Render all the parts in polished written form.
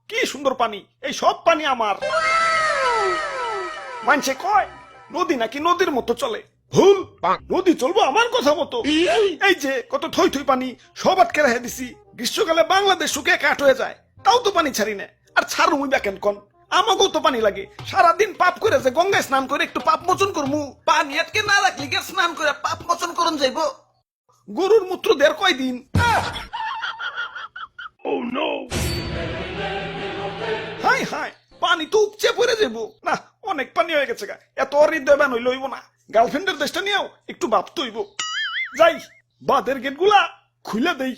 কি সুন্দর পানি, এই সব পানি আমার। মানছে কয় নদী নাকি নদীর মতো চলে, ভুল। নদী চলবো আমার কথা মতো। এই যে কত থই থই পানি সব আটকে রেখে দিছি, গ্রীষ্মকালে বাংলাদেশ শুকিয়ে কাঠ হয়ে যায়, তাও তো পানি ছাড়ি না। আর ছাড়ু মুই ব্যাকেন কন, আমাকেও তো পানি লাগে। সারাদিন পাপ করে যে গঙ্গায় স্নান করে একটু পাপ মোচন করমু, পানি আটকে না রাখলি গে স্নান করে পাপ মোচন করন যাইব। গরুর মূত্র দের কয়দিন। হাই হাই, পানি তো উপচে পড়ে যাব না, অনেক পানি হয়ে গেছে গা, এত হৃদয়বান হইল হইব না। গার্লফ্রেন্ডের দেশটা নিয়েও একটু ভাবতে হইব। যাই বাদের গেট গুলা খুলে দেই।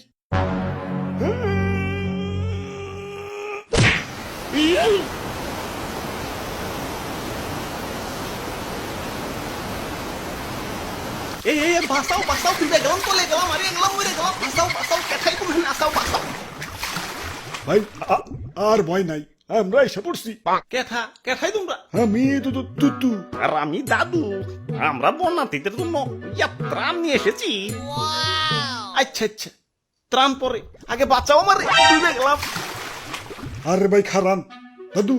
এই বাসাও বাসাও, তুই গেলাম চলে গেলাম, আরে গেলাম মরে গেলাম, বাসাও বাসাও, কেঠাই তুমি আসাও বাসাও। ভাই আর ভয় নাই, আমরা এসে পড়ছি। কেঠা কেঠাই তোমরা? আমি তুতু। আর আমি দাদু, আমরা বন্যার্থীদের জন্য ত্রাণ নিয়ে এসেছি। আচ্ছা আচ্ছা, ত্রাণ পরে, আগে বাঁচাও আমার, ডুবে গেলাম। আরে ভাই খারান, দাদু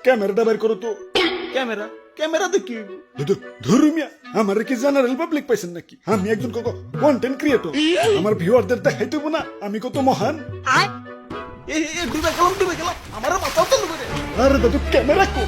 ক্যামেরাটা বের করো তো। ক্যামেরা ক্যামেরা দেখি? দাদু ধরুমিয়া, আমার কি জেনারেল পাবলিক পাইছেন নাকি? আমি একজন কন্টেন্ট ক্রিয়েটর, আমার ভিউয়ারদের দেখাইতে হইব না আমি কত মহান। ডুবে গেলাম, আমার বাঁচাও তো। আরে দাদু ক্যামেরা কো।